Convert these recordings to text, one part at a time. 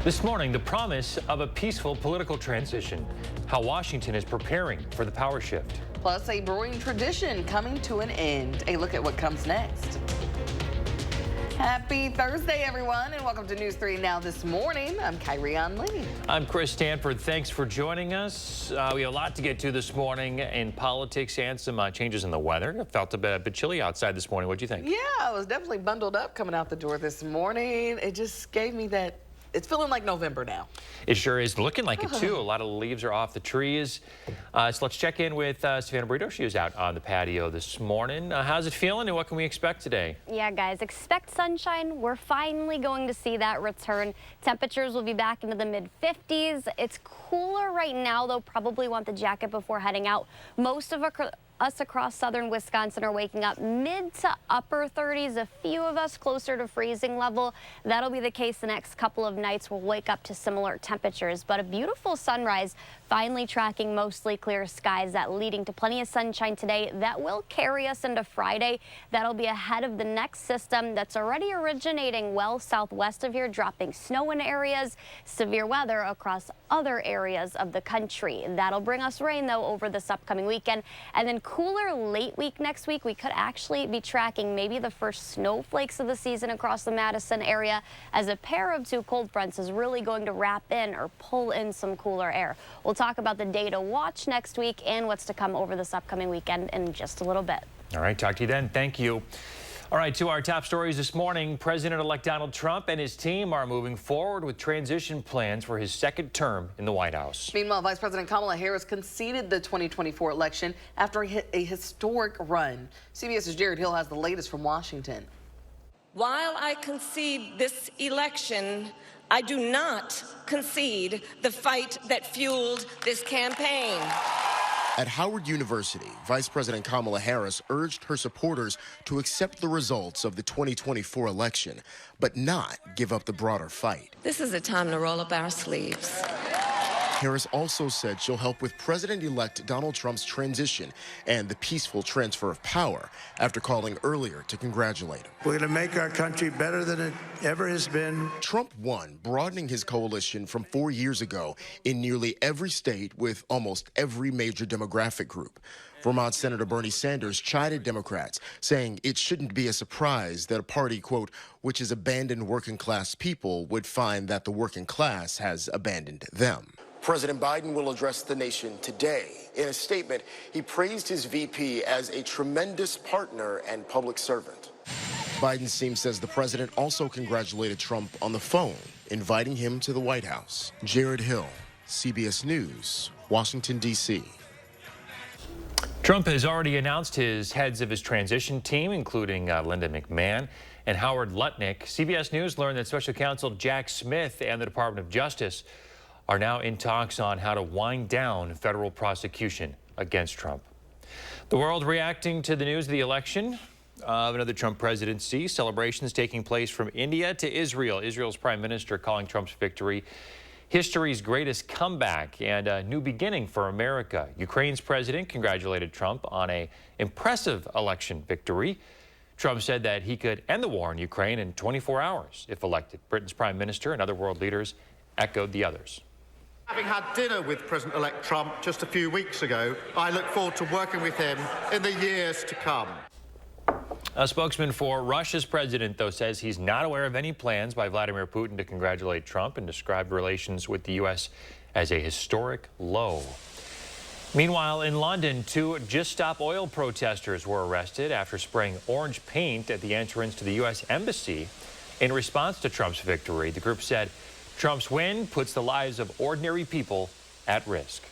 This morning, the promise of a peaceful political transition, how Washington is preparing for the power shift. Plus, a brewing tradition coming to an end. A look at what comes next. Happy Thursday, everyone, and welcome to News 3 Now This Morning. I'm Kyrie Lee. I'm Chris Stanford. Thanks for joining us. We have a lot to get to this morning in politics and some changes in the weather. It felt a bit chilly outside this morning. What do you think? Yeah, I was definitely bundled up coming out the door this morning. It just gave me that. It's feeling like November now. It sure is looking like it, too. A lot of leaves are off the trees. So let's check in with Savannah Brito. She was out on the patio this morning. How's it feeling, and what can we expect today? Yeah, guys, expect sunshine. We're finally going to see that return. Temperatures will be back into the mid-50s. It's cooler right now, though. Probably want the jacket before heading out. Most of us across southern Wisconsin are waking up mid to upper 30s. A few of us closer to freezing level. That'll be the case the next couple of nights. We'll wake up to similar temperatures, but a beautiful sunrise. Finally tracking mostly clear skies, that leading to plenty of sunshine today. That will carry us into Friday. That'll be ahead of the next system that's already originating well southwest of here, dropping snow in areas, severe weather across other areas of the country. That'll bring us rain, though, over this upcoming weekend. And then cooler late week next week. We could actually be tracking maybe the first snowflakes of the season across the Madison area, as a pair of two cold fronts is really going to wrap in or pull in some cooler air. We'll talk about the day to watch next week and what's to come over this upcoming weekend in just a little bit. All right, talk to you then. Thank you. All right, to our top stories this morning. President-elect Donald Trump and his team are moving forward with transition plans for his second term in the White House. Meanwhile, Vice President Kamala Harris conceded the 2024 election after a historic run. CBS's Jared Hill has the latest from Washington. While I concede this election, I do not concede the fight that fueled this campaign. At Howard University, Vice President Kamala Harris urged her supporters to accept the results of the 2024 election, but not give up the broader fight. This is a time to roll up our sleeves. Harris also said she'll help with President-elect Donald Trump's transition and the peaceful transfer of power after calling earlier to congratulate him. We're going to make our country better than it ever has been. Trump won, broadening his coalition from 4 years ago in nearly every state with almost every major demographic group. Vermont Senator Bernie Sanders chided Democrats, saying it shouldn't be a surprise that a party, quote, which has abandoned working class people would find that the working class has abandoned them. President Biden will address the nation today. In a statement, he praised his VP as a tremendous partner and public servant. Biden's team says the president also congratulated Trump on the phone, inviting him to the White House. Jared Hill, CBS News, Washington, D.C. Trump has already announced his heads of his transition team, including Linda McMahon and Howard Lutnick. CBS News learned that Special Counsel Jack Smith and the Department of Justice are now in talks on how to wind down federal prosecution against Trump. The world reacting to the news of the election of another Trump presidency. Celebrations taking place from India to Israel. Israel's prime minister calling Trump's victory history's greatest comeback and a new beginning for America. Ukraine's president congratulated Trump on an impressive election victory. Trump said that he could end the war in Ukraine in 24 hours if elected. Britain's prime minister and other world leaders echoed the others. Having had dinner with President-elect Trump just a few weeks ago, I look forward to working with him in the years to come. A spokesman for Russia's president, though, says he's not aware of any plans by Vladimir Putin to congratulate Trump and described relations with the U.S. as a historic low. Meanwhile, in London, two Just Stop Oil protesters were arrested after spraying orange paint at the entrance to the U.S. Embassy in response to Trump's victory. The group said Trump's win puts the lives of ordinary people at risk.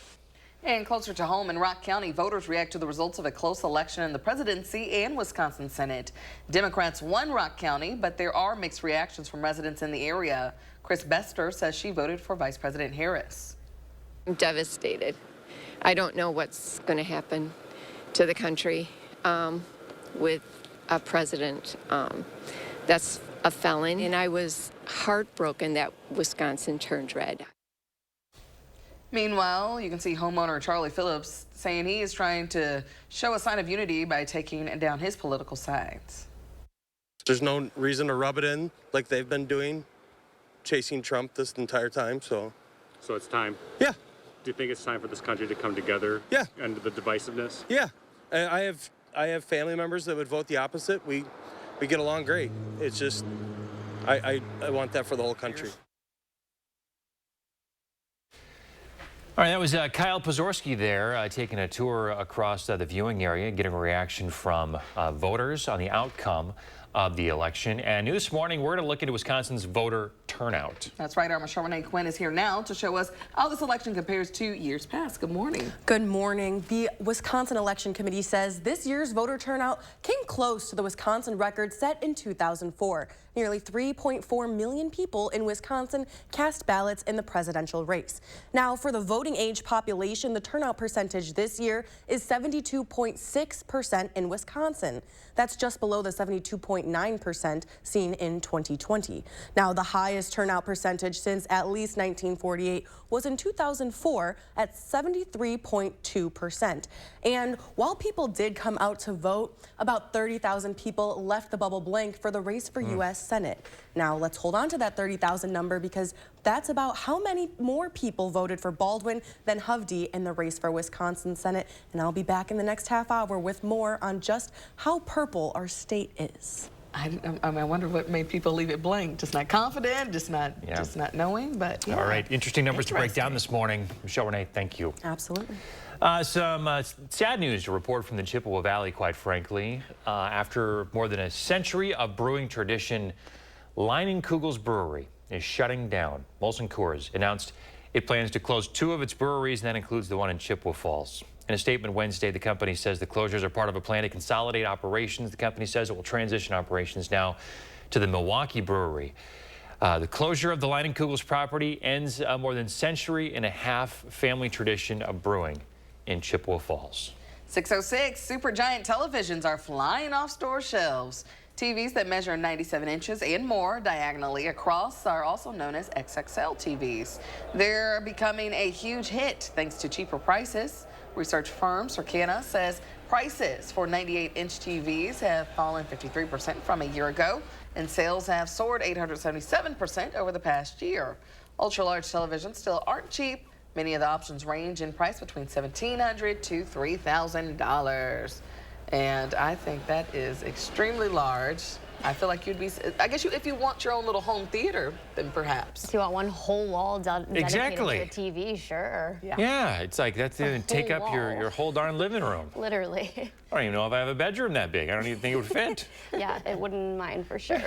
And closer to home in Rock County, voters react to the results of a close election in the presidency and Wisconsin Senate. Democrats won Rock County, but there are mixed reactions from residents in the area. Chris Bester says she voted for Vice President Harris. I'm devastated. I don't know what's going to happen to the country with a president that's a felon, and I was heartbroken that Wisconsin turned red. Meanwhile, you can see homeowner Charlie Phillips saying he is trying to show a sign of unity by taking down his political sides. There's no reason to rub it in like they've been doing chasing Trump this entire time, so. So it's time? Yeah. Do you think it's time for this country to come together? Yeah. Under the divisiveness? Yeah. I have family members that would vote the opposite. We get along great. It's just, I want that for the whole country. All right, that was Kyle Pozorski there taking a tour across the viewing area, getting a reaction from voters on the outcome of the election. And new this morning, we're going to look into Wisconsin's voter turnout. That's right. Our Michelle Renee Quinn is here now to show us how this election compares to years past. Good morning. Good morning. The Wisconsin Election Committee says this year's voter turnout came close to the Wisconsin record set in 2004. Nearly 3.4 million people in Wisconsin cast ballots in the presidential race. Now, for the voting age population, the turnout percentage this year is 72.6% in Wisconsin. That's just below the 72.9% seen in 2020. Now, the highest turnout percentage since at least 1948 was in 2004 at 73.2%. And while people did come out to vote, about 30,000 people left the bubble blank for the race for U.S. Senate. Now, let's hold on to that 30,000 number because that's about how many more people voted for Baldwin than Hovde in the race for Wisconsin Senate. And I'll be back in the next half hour with more on just how purple our state is. I wonder what made people leave it blank. Just not confident, just not knowing. But yeah. All right, interesting numbers to break down this morning. Michelle Renee, thank you. Absolutely. Some sad news to report from the Chippewa Valley, quite frankly. After more than a century of brewing tradition, Leinenkugel's Brewery is shutting down. Molson Coors announced it plans to close 2 of its breweries, and that includes the one in Chippewa Falls. In a statement Wednesday, the company says the closures are part of a plan to consolidate operations. The company says it will transition operations now to the Milwaukee Brewery. The closure of the Leinenkugel's property ends a more than century-and-a-half family tradition of brewing in Chippewa Falls. 6:06, supergiant televisions are flying off store shelves. TVs that measure 97 inches and more diagonally across are also known as XXL TVs. They're becoming a huge hit thanks to cheaper prices. Research firm Circana says prices for 98-inch TVs have fallen 53% from a year ago, and sales have soared 877% over the past year. Ultra-large televisions still aren't cheap. Many of the options range in price between $1,700 to $3,000. And I think that is extremely large. I feel like you'd be, I guess if you want your own little home theater, then perhaps. If you want one whole wall dedicated to a TV, sure. Yeah, it's like that's going to take up your whole darn living room. Literally. I don't even know if I have a bedroom that big. I don't even think it would fit. Yeah, it wouldn't in mine for sure.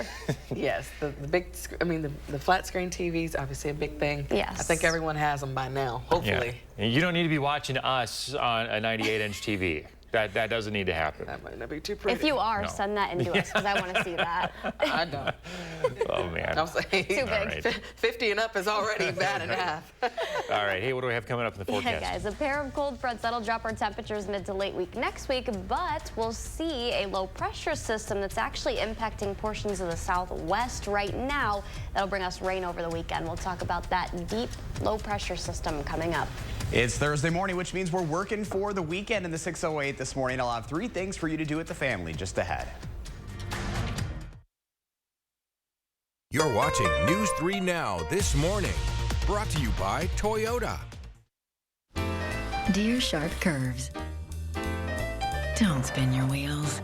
Yes, the big, the flat screen TV's obviously a big thing. Yes. I think everyone has them by now, hopefully. Yeah. You don't need to be watching us on a 98-inch TV. That doesn't need to happen. That might not be too pretty. If you are, send that into us because I want to see that. I don't. Oh, man. I'll say too big. Right. 50 and up is already bad enough. All right. Hey, what do we have coming up in the forecast? Yeah, guys, a pair of cold fronts that'll drop our temperatures mid to late week next week, but we'll see a low pressure system that's actually impacting portions of the southwest right now. That'll bring us rain over the weekend. We'll talk about that deep low pressure system coming up. It's Thursday morning, which means we're working for the weekend in the 608 this morning. I'll have 3 things for you to do with the family just ahead. You're watching News 3 Now this morning, brought to you by Toyota. Dear sharp curves, don't spin your wheels.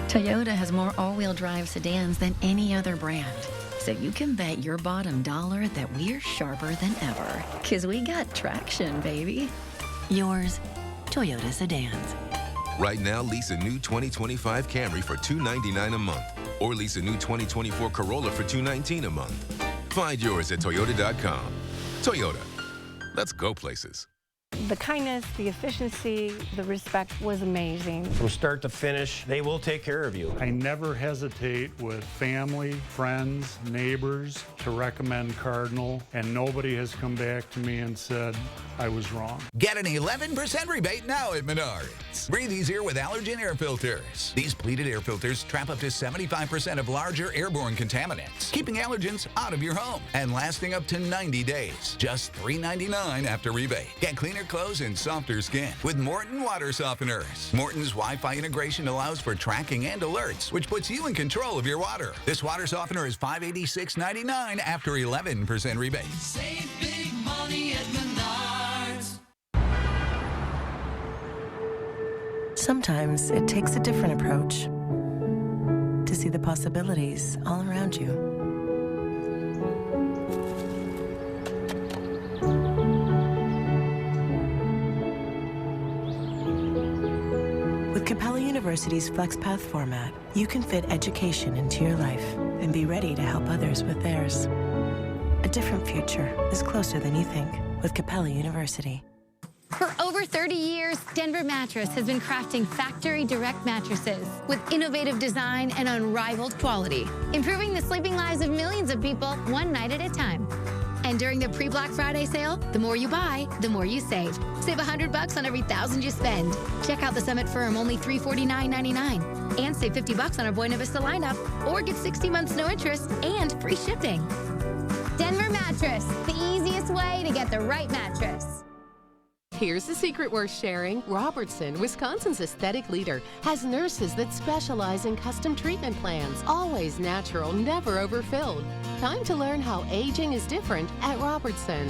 Toyota has more all-wheel drive sedans than any other brand. So you can bet your bottom dollar that we're sharper than ever. 'Cause we got traction, baby. Yours, Toyota Sedans. Right now, lease a new 2025 Camry for $299 a month, or lease a new 2024 Corolla for $219 a month. Find yours at Toyota.com. Toyota, let's go places. The kindness, the efficiency, the respect was amazing. From start to finish, they will take care of you. I never hesitate with family, friends, neighbors to recommend Cardinal, and nobody has come back to me and said I was wrong. Get an 11% rebate now at Menards. Breathe easier with allergen air filters. These pleated air filters trap up to 75% of larger airborne contaminants, keeping allergens out of your home and lasting up to 90 days. Just $3.99 after rebate. Get cleaner cleaner clothes and softer skin with Morton water softeners. Morton's Wi-Fi integration allows for tracking and alerts, which puts you in control of your water. This water softener is $586.99 after 11% rebate. Save big money at Menards. Sometimes it takes a different approach to see the possibilities all around you. With Capella University's FlexPath format, you can fit education into your life and be ready to help others with theirs. A different future is closer than you think with Capella University. For over 30 years, Denver Mattress has been crafting factory direct mattresses with innovative design and unrivaled quality, improving the sleeping lives of millions of people one night at a time. And during the pre-Black Friday sale, the more you buy, the more you save. Save $100 on every $1,000 you spend. Check out the Summit Firm, only $349.99. And save $50 on our Buena Vista lineup, or get 60 months no interest and free shipping. Denver Mattress, the easiest way to get the right mattress. Here's the secret worth sharing. Robertson, Wisconsin's aesthetic leader, has nurses that specialize in custom treatment plans. Always natural, never overfilled. Time to learn how aging is different at Robertson.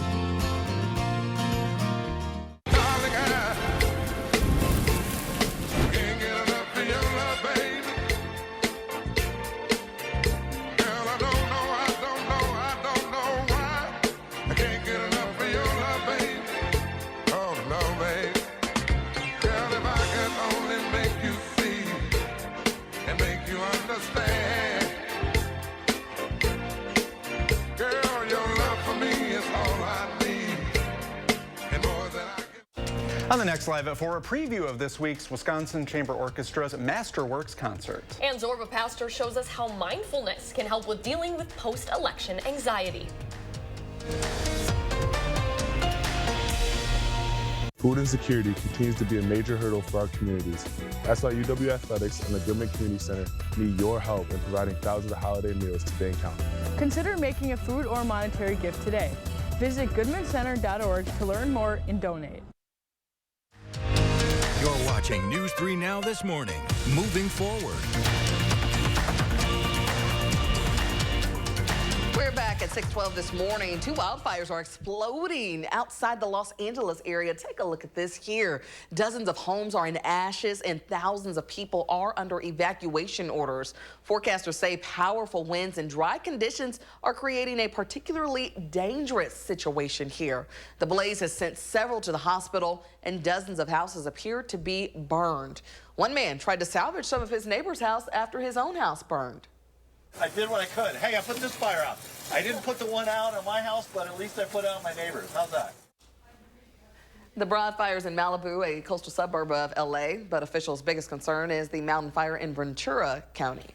On the next Live at 4, a preview of this week's Wisconsin Chamber Orchestra's Masterworks concert. And Zorba Pastor shows us how mindfulness can help with dealing with post-election anxiety. Food insecurity continues to be a major hurdle for our communities. That's why UW Athletics and the Goodman Community Center need your help in providing thousands of holiday meals to Dane County. Consider making a food or monetary gift today. Visit goodmancenter.org to learn more and donate. You're watching News 3 Now this morning. Moving forward. We're back at 6:12 this morning. 2 wildfires are exploding outside the Los Angeles area. Take a look at this here. Dozens of homes are in ashes and thousands of people are under evacuation orders. Forecasters say powerful winds and dry conditions are creating a particularly dangerous situation here. The blaze has sent several to the hospital and dozens of houses appear to be burned. One man tried to salvage some of his neighbor's house after his own house burned. I did what I could. Hey, I put this fire out. I didn't put the one out on my house, but at least I put it out my neighbor's. How's that? The broad fires in Malibu, a coastal suburb of LA, but officials' biggest concern is the mountain fire in Ventura County.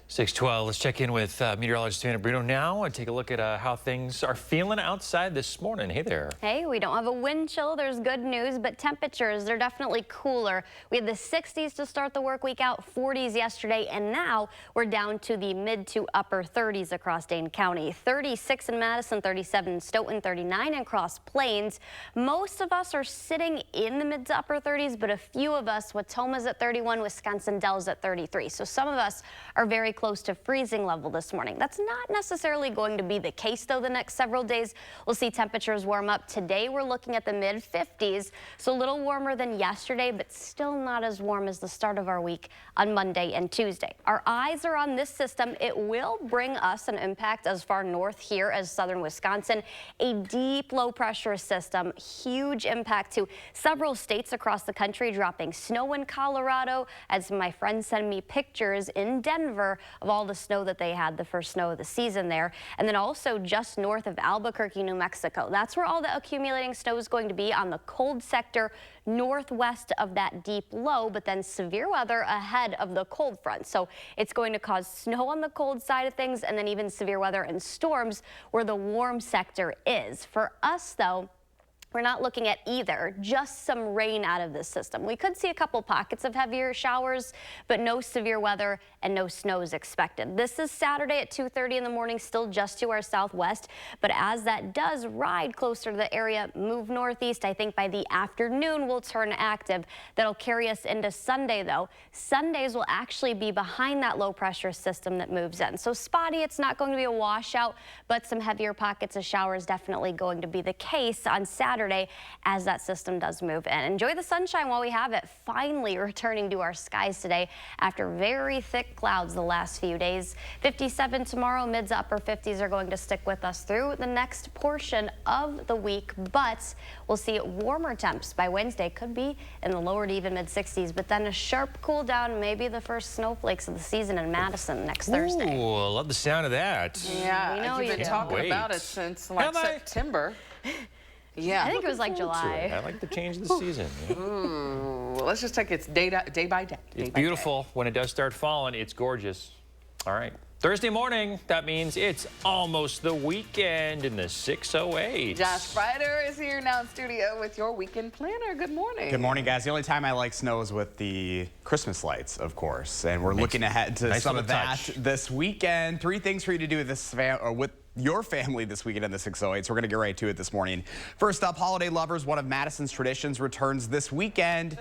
6:12. Let's check in with meteorologist Savannah Bruno now and take a look at how things are feeling outside this morning. Hey there. Hey, we don't have a wind chill. There's good news, but temperatures, they're definitely cooler. We had the 60s to start the work week out, 40s yesterday, and now we're down to the mid to upper 30s across Dane County. 36 in Madison, 37 in Stoughton, 39 in Cross Plains. Most of us are sitting in the mid to upper 30s, but a few of us, Watoma's at 31, Wisconsin Dells at 33. So some of us are very close to freezing level this morning. That's not necessarily going to be the case, though, the next several days. We'll see temperatures warm up. Today, we're looking at the mid-50s, so a little warmer than yesterday, but still not as warm as the start of our week on Monday and Tuesday. Our eyes are on this system. It will bring us an impact as far north here as southern Wisconsin. A deep low-pressure system, huge impact to several states across the country, dropping snow in Colorado, as my friends send me pictures in Denver of all the snow that they had, the first snow of the season there. And then also just north of Albuquerque, New Mexico. That's where all the accumulating snow is going to be, on the cold sector northwest of that deep low, but then severe weather ahead of the cold front. So it's going to cause snow on the cold side of things, and then even severe weather and storms where the warm sector is. For us, though, we're not looking at either, just some rain out of this system. We could see a couple pockets of heavier showers, but no severe weather and no snow is expected. This is Saturday at 2:30 in the morning, still just to our southwest, but as that does ride closer to the area, move northeast, I think by the afternoon will turn active. That'll carry us into Sunday, though. Sundays will actually be behind that low pressure system that moves in. So spotty, it's not going to be a washout, but some heavier pockets of showers definitely going to be the case on Saturday as that system does move in. Enjoy the sunshine while we have it, finally returning to our skies today after very thick clouds the last few days. 57 tomorrow, mids to upper 50s are going to stick with us through the next portion of the week, but we'll see warmer temps by Wednesday, could be in the lower to even mid 60s, but then a sharp cool down, maybe the first snowflakes of the season in Madison next Thursday. Ooh, I love the sound of that. Yeah, we know you've been talking about it since like September. Yeah. I think it was like July. I like the change of the season. Yeah. Ooh, let's just take it day by day. It's beautiful. When it does start falling, it's gorgeous. All right. Thursday morning, that means it's almost the weekend in the 608. Josh Freider is here now in studio with your weekend planner. Good morning. Good morning, guys. The only time I like snow is with the Christmas lights, of course. And we're looking ahead to some of that this weekend. 3 things for you to do with your family this weekend in the 608. So we're going to get right to it this morning. First up, Holiday Lovers, one of Madison's traditions, returns this weekend.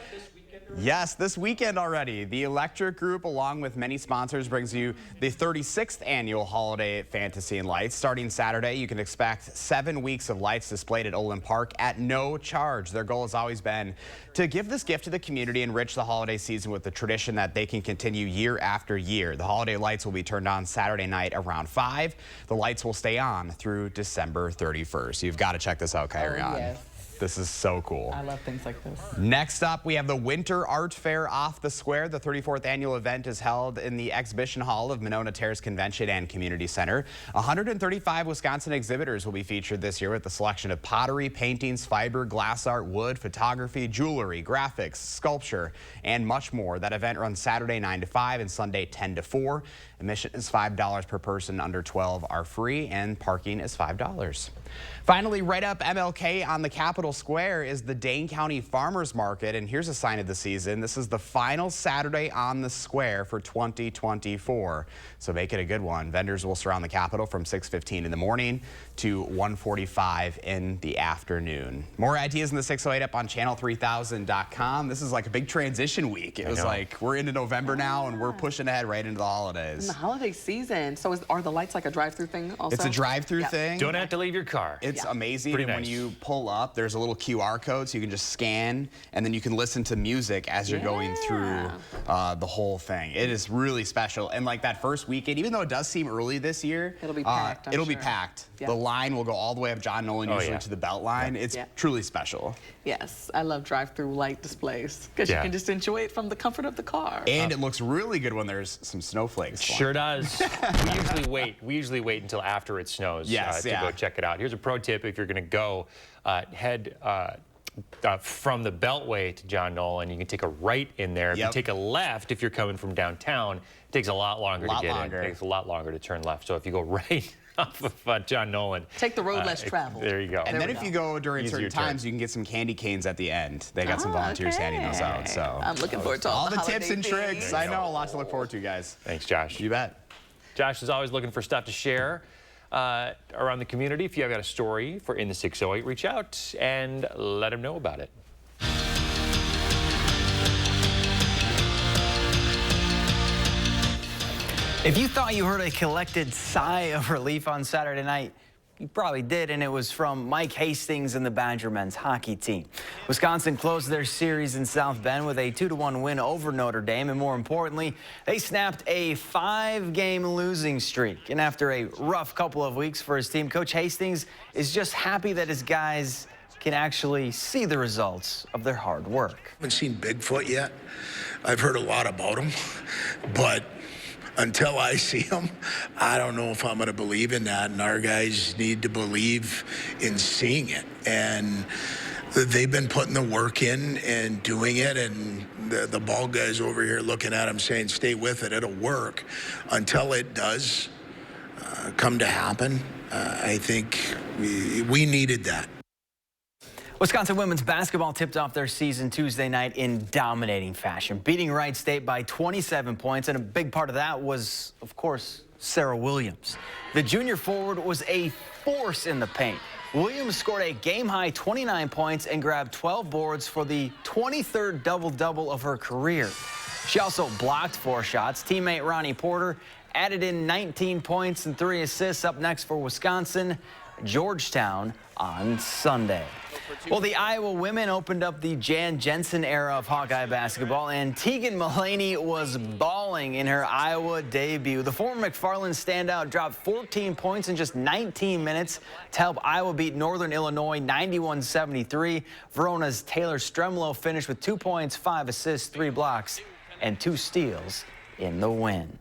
Yes, this weekend already. The Electric Group, along with many sponsors, brings you the 36th annual Holiday Fantasy and Lights. Starting Saturday, you can expect 7 weeks of lights displayed at Olin Park at no charge. Their goal has always been to give this gift to the community, enrich the holiday season with the tradition that they can continue year after year. The holiday lights will be turned on Saturday night around 5. The lights will stay on through December 31st. You've got to check this out, Kyrian. Oh, yes. This is so cool. I love things like this. Next up, we have the Winter Art Fair off the square. The 34th annual event is held in the Exhibition Hall of Monona Terrace Convention and Community Center. 135 Wisconsin exhibitors will be featured this year with a selection of pottery, paintings, fiber, glass art, wood, photography, jewelry, graphics, sculpture, and much more. That event runs Saturday 9 to 5 and Sunday 10 to 4. Admission is $5 per person. Under 12 are free, and parking is $5. Finally, right up MLK on the Capitol Square is the Dane County Farmers Market, and here's a sign of the season. This is the final Saturday on the square for 2024, so make it a good one. Vendors will surround the Capitol from 6:15 in the morning to 1:45 in the afternoon. More ideas in the 608 up on channel3000.com. This is like a big transition week. It was like we're into November now, and we're pushing ahead right into the holidays. In the holiday season. So are the lights like a drive-through thing also? It's a drive-through thing. Don't have to leave your car. It's amazing. Pretty and when nice. you pull up, there's a little QR code, so you can just scan, and then you can listen to music as you're going through the whole thing. It is really special. And like that first weekend, even though it does seem early this year, it'll be packed. It'll be packed. Yeah. The line will go all the way up John Nolan, usually to the belt line. It's truly special. Yes, I love drive-through light displays because you can just enjoy it from the comfort of the car. And it looks really good when there's some snowflakes. Sure does. We usually wait until after it snows to go check it out. Here's a pro tip: if you're going to go, head from the Beltway to John Nolan. You can take a right in there. If you take a left, if you're coming from downtown, it takes a lot longer to get in. It takes a lot longer to turn left. So if you go right off of John Nolan, take the road less traveled. There you go. And then if you go during certain times, you can get some candy canes at the end. They got some volunteers handing those out. So I'm looking forward to all the tips and tricks. I know, a lot to look forward to, guys. Thanks, Josh. You bet. Josh is always looking for stuff to share around the community. If you've got a story for In the 608, reach out and let him know about it. If you thought you heard a collected sigh of relief on Saturday night, you probably did, and it was from Mike Hastings and the Badger men's hockey team. Wisconsin closed their series in South Bend with a 2-1 win over Notre Dame, and more importantly, they snapped a 5-game losing streak. And after a rough couple of weeks for his team, Coach Hastings is just happy that his guys can actually see the results of their hard work. I haven't seen Bigfoot yet. I've heard a lot about him, but until I see him, I don't know if I'm going to believe in that, and our guys need to believe in seeing it. And they've been putting the work in and doing it, and the ball guys over here looking at him saying, stay with it, it'll work. Until it does come to happen, I think we needed that. Wisconsin women's basketball tipped off their season Tuesday night in dominating fashion, beating Wright State by 27 points, and a big part of that was, of course, Sarah Williams. The junior forward was a force in the paint. Williams scored a game-high 29 points and grabbed 12 boards for the 23rd double-double of her career. She also blocked 4 shots. Teammate Ronnie Porter added in 19 points and 3 assists. Up next for Wisconsin, Georgetown on Sunday. Well, the Iowa women opened up the Jan Jensen era of Hawkeye basketball, and Tegan Mullaney was balling in her Iowa debut. The former McFarland standout dropped 14 points in just 19 minutes to help Iowa beat Northern Illinois 91-73. Verona's Taylor Stremlow finished with 2 points, 5 assists, 3 blocks, and 2 steals in the win.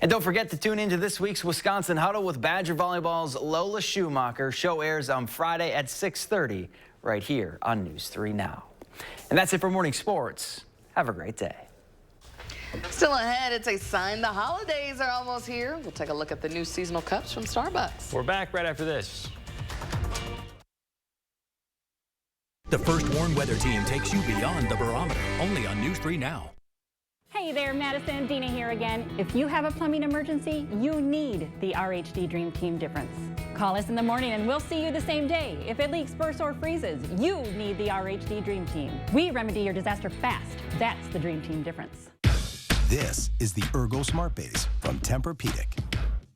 And don't forget to tune into this week's Wisconsin Huddle with Badger Volleyball's Lola Schumacher. Show airs on Friday at 6:30 right here on News 3 Now. And that's it for morning sports. Have a great day. Still ahead, it's a sign the holidays are almost here. We'll take a look at the new seasonal cups from Starbucks. We're back right after this. The First Warn Weather Team takes you beyond the barometer, only on News 3 Now. Hey there, Madison. Dina here again. If you have a plumbing emergency, you need the RHD Dream Team difference. Call us in the morning and we'll see you the same day. If it leaks, bursts, or freezes, you need the RHD Dream Team. We remedy your disaster fast. That's the Dream Team difference. This is the Ergo Smart Base from Tempur-Pedic,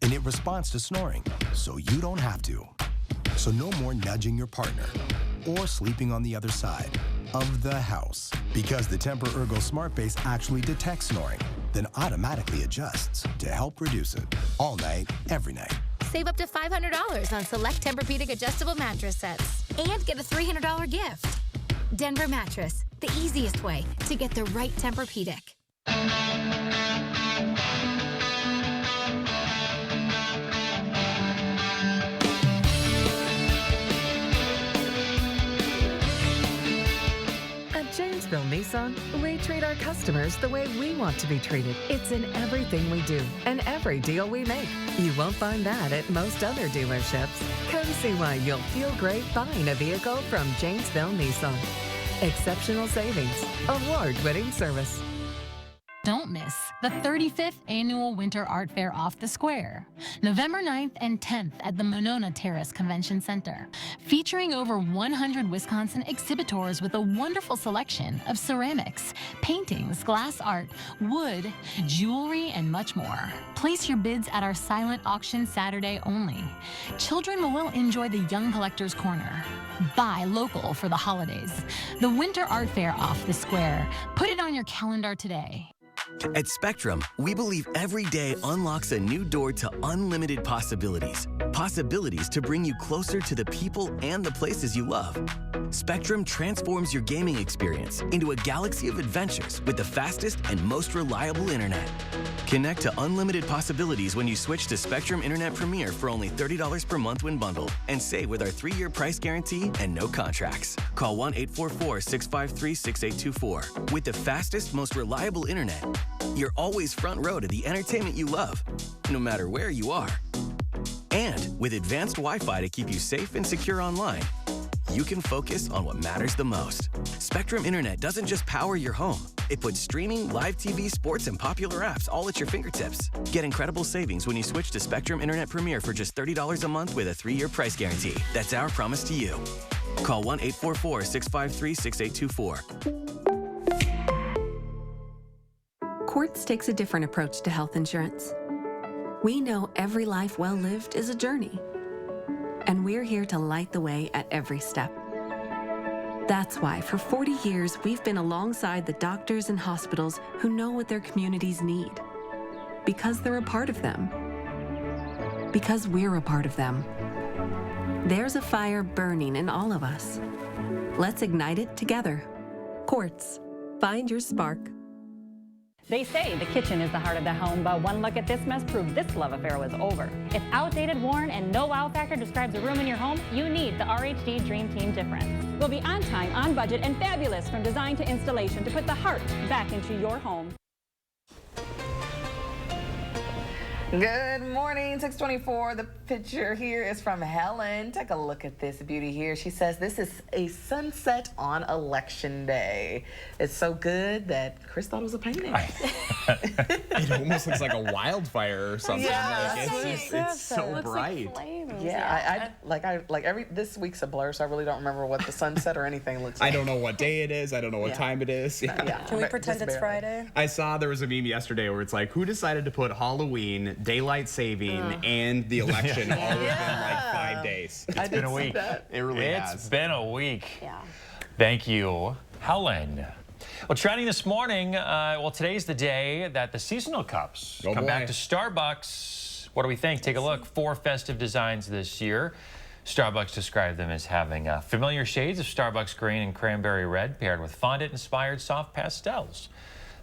and it responds to snoring, so you don't have to. So no more nudging your partner or sleeping on the other side of the house, because the Tempur-Ergo Smart Base actually detects snoring, then automatically adjusts to help reduce it all night, every night. Save up to $500 on select Tempur-Pedic adjustable mattress sets and get a $300 gift. Denver Mattress, the easiest way to get the right Tempur-Pedic. Janesville Nissan, we treat our customers the way we want to be treated. It's in everything we do and every deal we make. You won't find that at most other dealerships. Come see why you'll feel great buying a vehicle from Janesville Nissan. Exceptional savings, award-winning service. Don't miss the 35th Annual Winter Art Fair Off the Square, November 9th and 10th at the Monona Terrace Convention Center, featuring over 100 Wisconsin exhibitors with a wonderful selection of ceramics, paintings, glass art, wood, jewelry, and much more. Place your bids at our silent auction Saturday only. Children will enjoy the Young Collector's Corner. Buy local for the holidays. The Winter Art Fair Off the Square. Put it on your calendar today. At Spectrum, we believe every day unlocks a new door to unlimited possibilities. Possibilities to bring you closer to the people and the places you love. Spectrum transforms your gaming experience into a galaxy of adventures with the fastest and most reliable internet. Connect to unlimited possibilities when you switch to Spectrum Internet Premier for only $30 per month when bundled, and save with our 3-year price guarantee and no contracts. Call 1-844-653-6824. With the fastest, most reliable internet, you're always front row to the entertainment you love, no matter where you are. And with advanced Wi-Fi to keep you safe and secure online, you can focus on what matters the most. Spectrum Internet doesn't just power your home. It puts streaming, live TV, sports, and popular apps all at your fingertips. Get incredible savings when you switch to Spectrum Internet Premier for just $30 a month with a 3-year price guarantee. That's our promise to you. Call 1-844-653-6824. Quartz takes a different approach to health insurance. We know every life well lived is a journey, and we're here to light the way at every step. That's why for 40 years, we've been alongside the doctors and hospitals who know what their communities need, because they're a part of them, because we're a part of them. There's a fire burning in all of us. Let's ignite it together. Quartz. Find your spark. They say the kitchen is the heart of the home, but one look at this mess proved this love affair was over. If outdated, worn, and no wow factor describes a room in your home, you need the RHD Dream Team difference. We'll be on time, on budget, and fabulous from design to installation to put the heart back into your home. Good morning, 624. The picture here is from Helen. Take a look at this beauty here. She says this is a sunset on election day. It's so good that Chris thought it was a painting. It almost looks like a wildfire or something. Yeah, it's so bright. Yeah, this week's a blur, so I really don't remember what the sunset or anything looks like. I don't know what day it is. I don't know what time it is. Yeah. Can we pretend it's Friday? I saw there was a meme yesterday where it's like, who decided to put Halloween, daylight saving, and the election all within like 5 days? It's been a week. It really has. It's been a week. Yeah. Thank you, Helen. Well, trending this morning, today's the day that the seasonal cups come back to Starbucks. What do we think? Take a look. 4 festive designs this year. Starbucks described them as having familiar shades of Starbucks green and cranberry red paired with fondant-inspired soft pastels.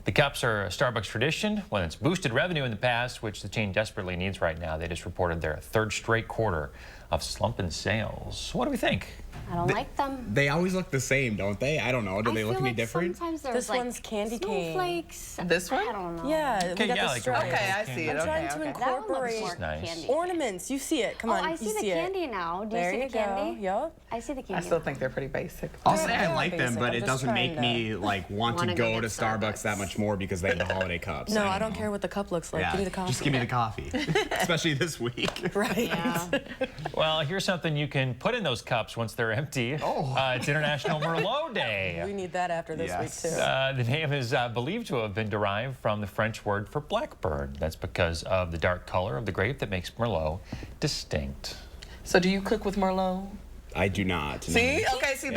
The cups are a Starbucks tradition when it's boosted revenue in the past, which the chain desperately needs right now. They just reported their 3rd straight quarter of slump in sales. What do we think? I don't like them. They always look the same, don't they? I don't know. Do they look any different? Sometimes This one's candy cane. Snowflakes. This one? I don't know. Yeah, we got the stripes. Okay, I see it. I'm trying to incorporate ornaments. You see it. Come on, I see the candy now. Do you see the candy? Yep. I see the candy. I still think they're pretty basic. I'll say I like them, but it doesn't make me like want to go to Starbucks that much more because they have the holiday cups. No, I don't care what the cup looks like. Give me the coffee. Just give me the coffee, especially this week. Right. Yeah. Well, here's something you can put in those cups once they're empty. It's International Merlot Day. We need that after this week, too. The name is believed to have been derived from the French word for blackbird. That's because of the dark color of the grape that makes Merlot distinct. So do you cook with Merlot? I do not. See? Okay, see,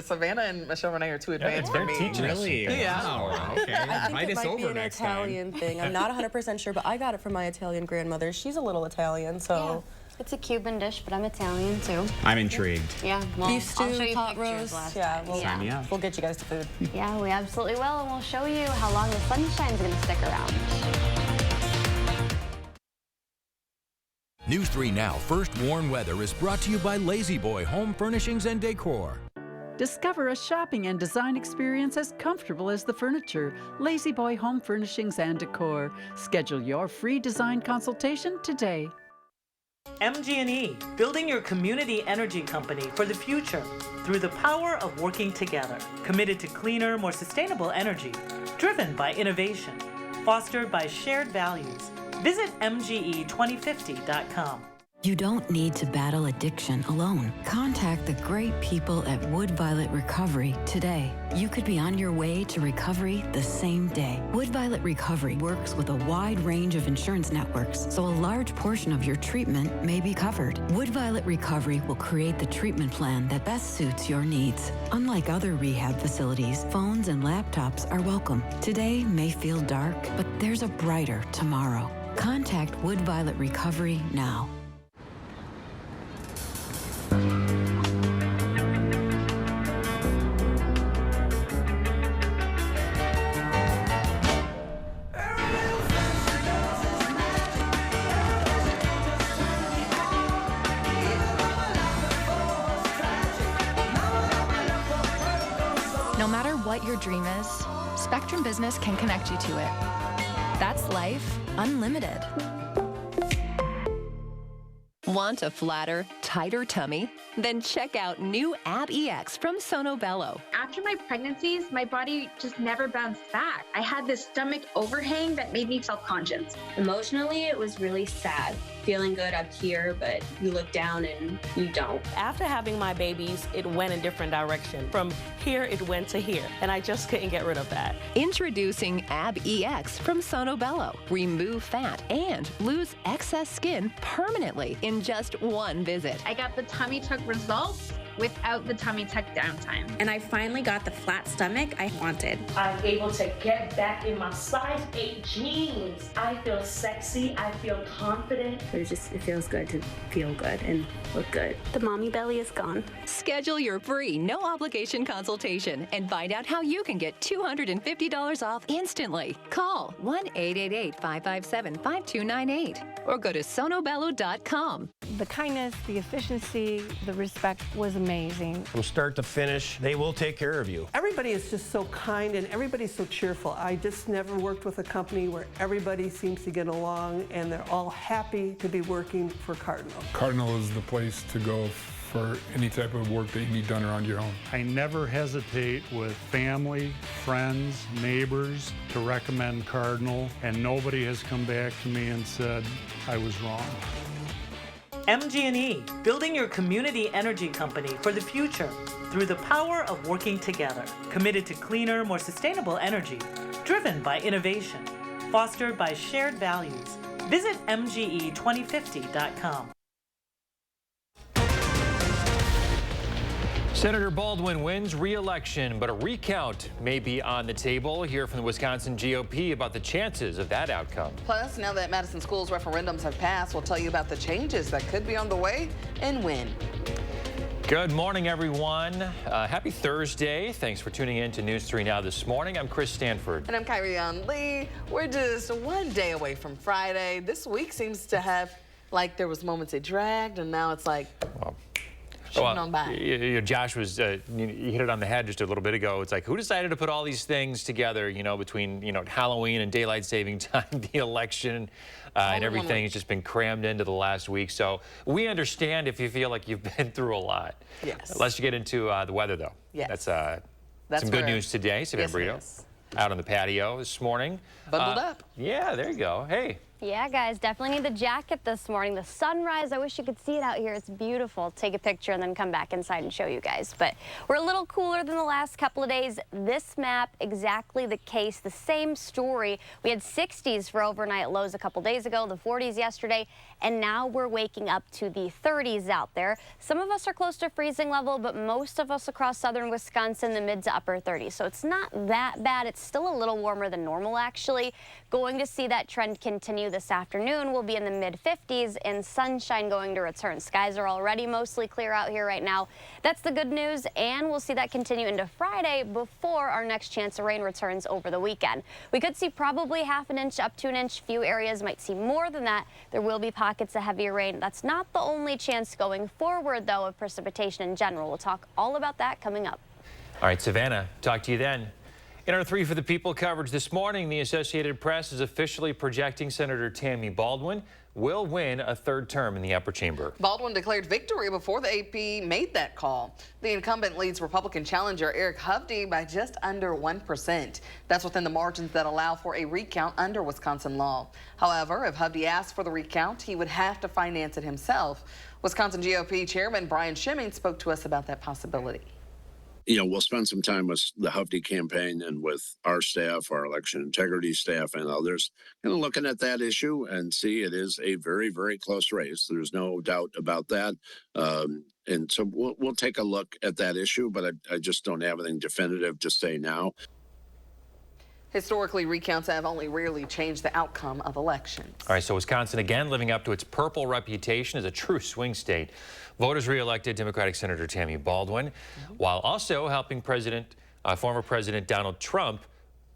Savannah and Michelle Renee are too advanced for me. They're teaching us. Really? Yeah. Wow. Okay. I think Invite it us might over be an next Italian thing. I'm not 100% sure, but I got it from my Italian grandmother. She's a little Italian, so... It's a Cuban dish, but I'm Italian too. I'm intrigued. Yeah. Well, beef stew, I'll show you pot pictures roast. last Yeah, we'll get you guys to food. Yeah, we absolutely will, and we'll show you how long the sunshine's going to stick around. News 3 Now First Warn Weather is brought to you by Lazy Boy Home Furnishings and Decor. Discover a shopping and design experience as comfortable as the furniture. Lazy Boy Home Furnishings and Decor. Schedule your free design consultation today. MG&E, building your community energy company for the future through the power of working together. Committed to cleaner, more sustainable energy, driven by innovation, fostered by shared values. Visit MGE2050.com. You don't need to battle addiction alone. Contact the great people at Wood Violet Recovery today. You could be on your way to recovery the same day. Wood Violet Recovery works with a wide range of insurance networks, so a large portion of your treatment may be covered. Wood Violet Recovery will create the treatment plan that best suits your needs. Unlike other rehab facilities, phones and laptops are welcome. Today may feel dark, but there's a brighter tomorrow. Contact Wood Violet Recovery now. No matter what your dream is, Spectrum Business can connect you to it. That's life unlimited. Want a flatter, tighter tummy? Then check out new Ab EX from Sono Bello. After my pregnancies, my body just never bounced back. I had this stomach overhang that made me self-conscious. Emotionally, it was really sad. Feeling good up here, but you look down and you don't. After having my babies, it went a different direction. From here, it went to here, and I just couldn't get rid of that. Introducing Ab EX from Sono Bello. Remove fat and lose excess skin permanently in just one visit. I got the tummy tuck results without the tummy tuck downtime. And I finally got the flat stomach I wanted. I'm able to get back in my size 8 jeans. I feel sexy, I feel confident. It feels good to feel good and look good. The mommy belly is gone. Schedule your free, no obligation consultation and find out how you can get $250 off instantly. Call 1-888-557-5298 or go to sonobello.com. The kindness, the efficiency, the respect was amazing. amazing. From start to finish, they will take care of you. Everybody is just so kind and everybody's so cheerful. I just never worked with a company where everybody seems to get along and they're all happy to be working for Cardinal. Cardinal is the place to go for any type of work that you need done around your home. I never hesitate with family, friends, neighbors to recommend Cardinal, and nobody has come back to me and said I was wrong. MG&E, building your community energy company for the future through the power of working together. Committed to cleaner, more sustainable energy, driven by innovation, fostered by shared values. Visit MGE2050.com. Senator Baldwin wins re-election, but a recount may be on the table. Hear from the Wisconsin GOP about the chances of that outcome. Plus, now that Madison schools referendums have passed, we'll tell you about the changes that could be on the way and when. Good morning, everyone. Happy Thursday. Thanks for tuning in to News 3 Now this morning. I'm Chris Stanford. And I'm Kyrie Lee. We're just one day away from Friday. This week seems to have, like, there was moments it dragged, and now it's like... Well, Josh was, you hit it on the head just a little bit ago. It's like, who decided to put all these things together, between, Halloween and daylight saving time, the election, and everything has just been crammed into the last week. So we understand if you feel like you've been through a lot. Yes. Let's get into the weather, though. Yes. That's some good news today. Savannah Brito out on the patio this morning. Bundled up. Yeah, there you go. Hey. Yeah, guys, definitely need the jacket this morning. The sunrise, I wish you could see it out here. It's beautiful. Take a picture and then come back inside and show you guys. But we're a little cooler than the last couple of days. This map, exactly the case, the same story. We had 60s for overnight lows a couple days ago, the 40s yesterday, and now we're waking up to the 30s out there. Some of us are close to freezing level, but most of us across southern Wisconsin, the mid to upper 30s. So it's not that bad. It's still a little warmer than normal, actually. Going to see that trend continue this afternoon. We'll be in the mid-50s and sunshine going to return. Skies are already mostly clear out here right now. That's the good news, and we'll see that continue into Friday before our next chance of rain returns over the weekend. We could see probably half an inch up to an inch. Few areas might see more than that. There will be pockets of heavier rain. That's not the only chance going forward, though, of precipitation in general. We'll talk all about that coming up. All right, Savannah, talk to you then. In our 3 for the People coverage this morning, the Associated Press is officially projecting Senator Tammy Baldwin will win a 3rd term in the upper chamber. Baldwin declared victory before the AP made that call. The incumbent leads Republican challenger Eric Hovde by just under 1%. That's within the margins that allow for a recount under Wisconsin law. However, if Hovde asks for the recount, he would have to finance it himself. Wisconsin GOP Chairman Brian Schimming spoke to us about that possibility. We'll spend some time with the Hovde campaign and with our staff, our election integrity staff, and others, looking at that issue and see it is a very, very close race. There's no doubt about that. And so we'll take a look at that issue, but I just don't have anything definitive to say now. Historically, recounts have only rarely changed the outcome of elections. All right, so Wisconsin again living up to its purple reputation as a true swing state. Voters reelected Democratic Senator Tammy Baldwin, while also helping former President Donald Trump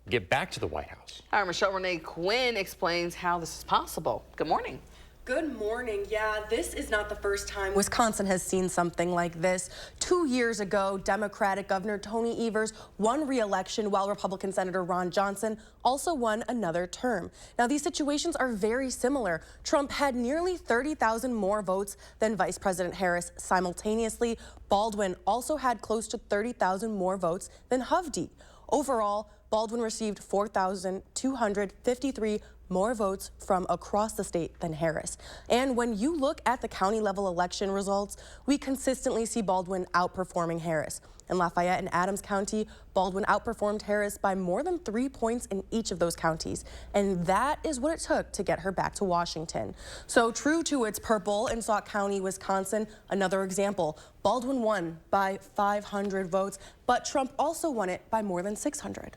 get back to the White House. Our Michelle Renee Quinn explains how this is possible. Good morning. Good morning. Yeah, this is not the first time Wisconsin has seen something like this. 2 years ago, Democratic Governor Tony Evers won re-election while Republican Senator Ron Johnson also won another term. Now, these situations are very similar. Trump had nearly 30,000 more votes than Vice President Harris simultaneously. Baldwin also had close to 30,000 more votes than Hovde. Overall, Baldwin received 4,253 more votes from across the state than Harris. And when you look at the county level election results, we consistently see Baldwin outperforming Harris. In Lafayette and Adams County, Baldwin outperformed Harris by more than 3 points in each of those counties. And that is what it took to get her back to Washington. So true to its purple in Sauk County, Wisconsin, another example. Baldwin won by 500 votes, but Trump also won it by more than 600.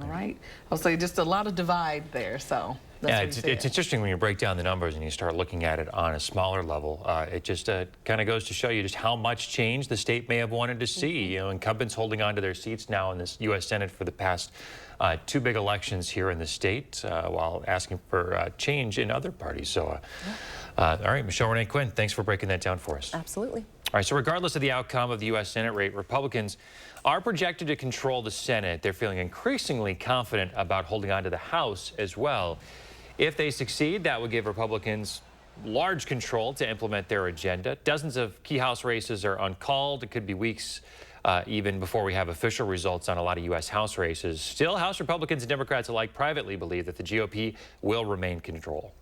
All right. I'll say just a lot of divide there, so. Yeah, it's interesting when you break down the numbers and you start looking at it on a smaller level. It just kind of goes to show you just how much change the state may have wanted to see. Incumbents holding on to their seats now in this U.S. Senate for the past 2 big elections here in the state, while asking for change in other parties. So, all right, Michelle Renee Quinn, thanks for breaking that down for us. Absolutely. All right, so regardless of the outcome of the U.S. Senate race, Republicans are projected to control the Senate. They're feeling increasingly confident about holding on to the House as well. If they succeed, that would give Republicans large control to implement their agenda. Dozens of key House races are uncalled. It could be weeks even before we have official results on a lot of U.S. House races. Still, House Republicans and Democrats alike privately believe that the GOP will remain in control.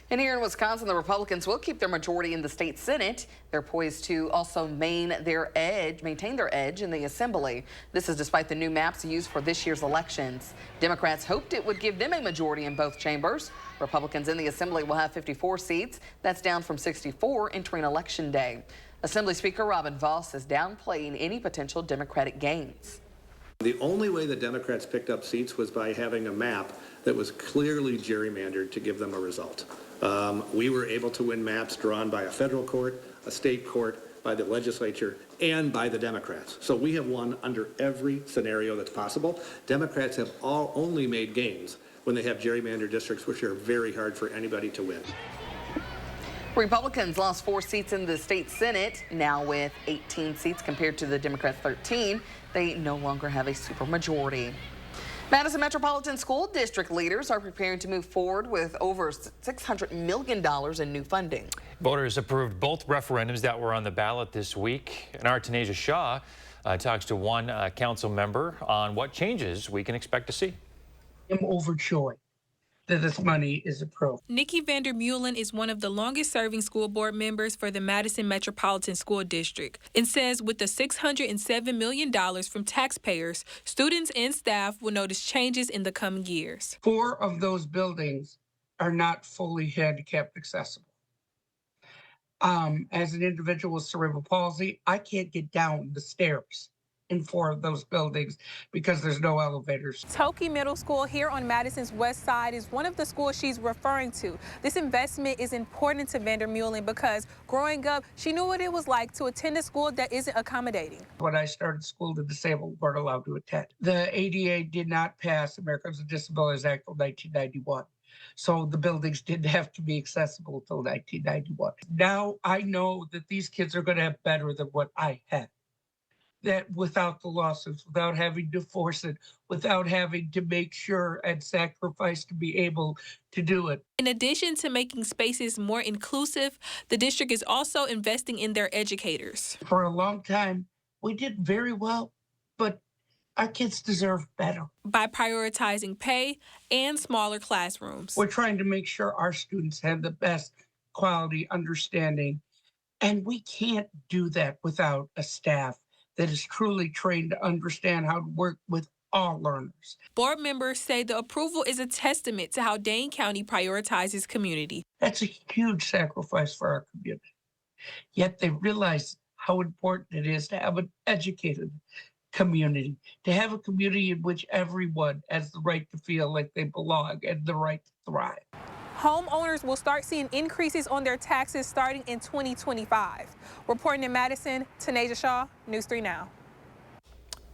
And here in Wisconsin, the Republicans will keep their majority in the state Senate. They're poised to also maintain their edge in the Assembly. This is despite the new maps used for this year's elections. Democrats hoped it would give them a majority in both chambers. Republicans in the Assembly will have 54 seats. That's down from 64 entering Election Day. Assembly Speaker Robin Vos is downplaying any potential Democratic gains. The only way the Democrats picked up seats was by having a map that was clearly gerrymandered to give them a result. We were able to win maps drawn by a federal court, a state court, by the legislature, and by the Democrats. So we have won under every scenario that's possible. Democrats have only made gains when they have gerrymandered districts, which are very hard for anybody to win. Republicans lost 4 seats in the state Senate. Now with 18 seats compared to the Democrats' 13, they no longer have a supermajority. Madison Metropolitan School District leaders are preparing to move forward with over $600 million in new funding. Voters approved both referendums that were on the ballot this week. And our Tanisha Shaw talks to one council member on what changes we can expect to see. I'm overjoyed that this money is approved. Nikki Vandermeulen is one of the longest-serving school board members for the Madison Metropolitan School District and says with the $607 million from taxpayers, students and staff will notice changes in the coming years. 4 of those buildings are not fully handicap accessible. As an individual with cerebral palsy, I can't get down the stairs in 4 of those buildings because there's no elevators. Toki Middle School here on Madison's west side is one of the schools she's referring to. This investment is important to Vandermeulen because growing up, she knew what it was like to attend a school that isn't accommodating. When I started school, the disabled weren't allowed to attend. The ADA did not pass Americans with Disabilities Act of 1991. So the buildings didn't have to be accessible until 1991. Now I know that these kids are going to have better than what I had. That without the lawsuits, without having to force it, without having to make sure and sacrifice to be able to do it. In addition to making spaces more inclusive, the district is also investing in their educators. For a long time, we did very well, but our kids deserve better. By prioritizing pay and smaller classrooms. We're trying to make sure our students have the best quality understanding, and we can't do that without a staff that is truly trained to understand how to work with all learners. Board members say the approval is a testament to how Dane County prioritizes community. That's a huge sacrifice for our community. Yet they realize how important it is to have an educated community, to have a community in which everyone has the right to feel like they belong and the right to thrive. Homeowners will start seeing increases on their taxes starting in 2025. Reporting in Madison, Tanisha Shaw, News 3 Now.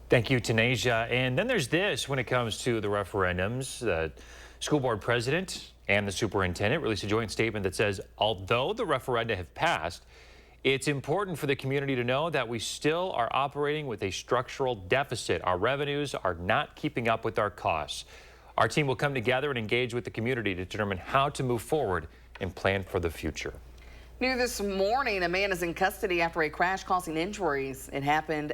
Thank you, Tanisha. And then there's this when it comes to the referendums. The school board president and the superintendent released a joint statement that says, although the referenda have passed, it's important for the community to know that we still are operating with a structural deficit. Our revenues are not keeping up with our costs. Our team will come together and engage with the community to determine how to move forward and plan for the future. New this morning, a man is in custody after a crash causing injuries. It happened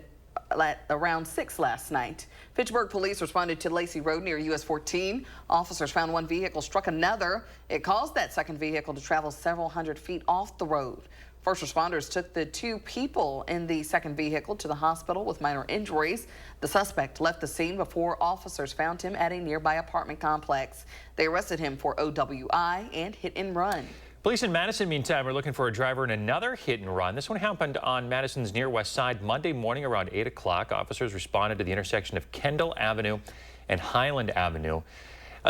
at around 6 last night. Fitchburg police responded to Lacey Road near US 14. Officers found one vehicle struck another. It caused that second vehicle to travel several hundred feet off the road. First responders took the 2 people in the second vehicle to the hospital with minor injuries. The suspect left the scene before officers found him at a nearby apartment complex. They arrested him for OWI and hit and run. Police in Madison, meantime, are looking for a driver in another hit and run. This one happened on Madison's near west side Monday morning around 8 o'clock. Officers responded to the intersection of Kendall Avenue and Highland Avenue.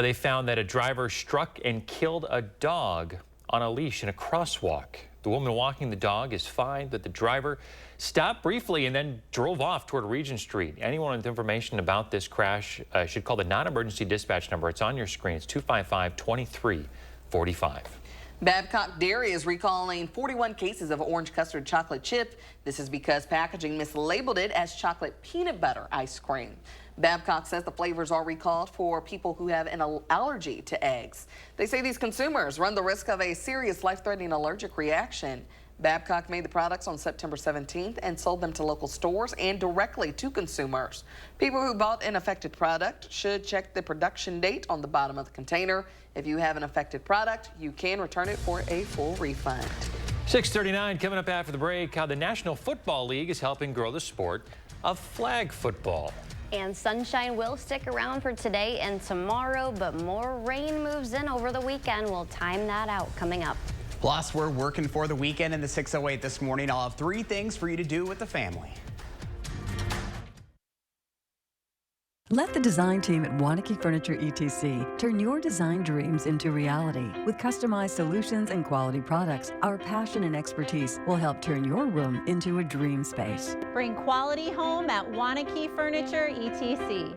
They found that a driver struck and killed a dog on a leash in a crosswalk. The woman walking the dog is fine, but the driver stopped briefly and then drove off toward Regent Street. Anyone with information about this crash should call the non-emergency dispatch number. It's on your screen. It's 255-2345. Babcock Dairy is recalling 41 cases of orange custard chocolate chip. This is because packaging mislabeled it as chocolate peanut butter ice cream. Babcock says the flavors are recalled for people who have an allergy to eggs. They say these consumers run the risk of a serious life-threatening allergic reaction. Babcock made the products on September 17th and sold them to local stores and directly to consumers. People who bought an affected product should check the production date on the bottom of the container. If you have an affected product, you can return it for a full refund. 6:39 coming up after the break, how the National Football League is helping grow the sport of flag football. And sunshine will stick around for today and tomorrow, but more rain moves in over the weekend. We'll time that out coming up. Plus, we're working for the weekend in the 608 this morning. I'll have 3 things for you to do with the family. Let the design team at Wanakee Furniture ETC turn your design dreams into reality. With customized solutions and quality products, our passion and expertise will help turn your room into a dream space. Bring quality home at Wanakee Furniture ETC.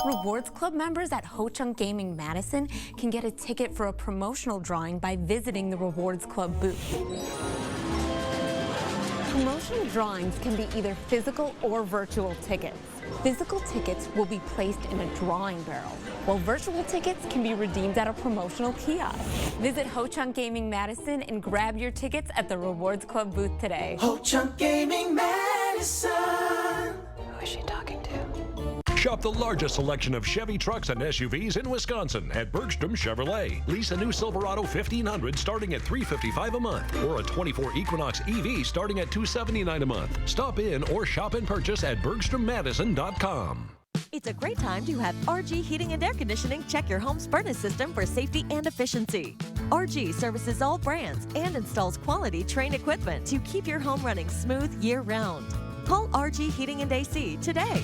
Rewards Club members at Ho Chunk Gaming Madison can get a ticket for a promotional drawing by visiting the Rewards Club booth. Promotional drawings can be either physical or virtual tickets. Physical tickets will be placed in a drawing barrel, while virtual tickets can be redeemed at a promotional kiosk. Visit Ho Chunk Gaming Madison and grab your tickets at the Rewards Club booth today. Ho Chunk Gaming Madison. Who is she talking to? Shop the largest selection of Chevy trucks and SUVs in Wisconsin at Bergstrom Chevrolet. Lease a new Silverado 1500 starting at $355 a month, or a 24 Equinox EV starting at $279 a month. Stop in or shop and purchase at BergstromMadison.com. It's a great time to have RG Heating and Air Conditioning check your home's furnace system for safety and efficiency. RG services all brands and installs quality Trane equipment to keep your home running smooth year-round. Call RG Heating and AC today.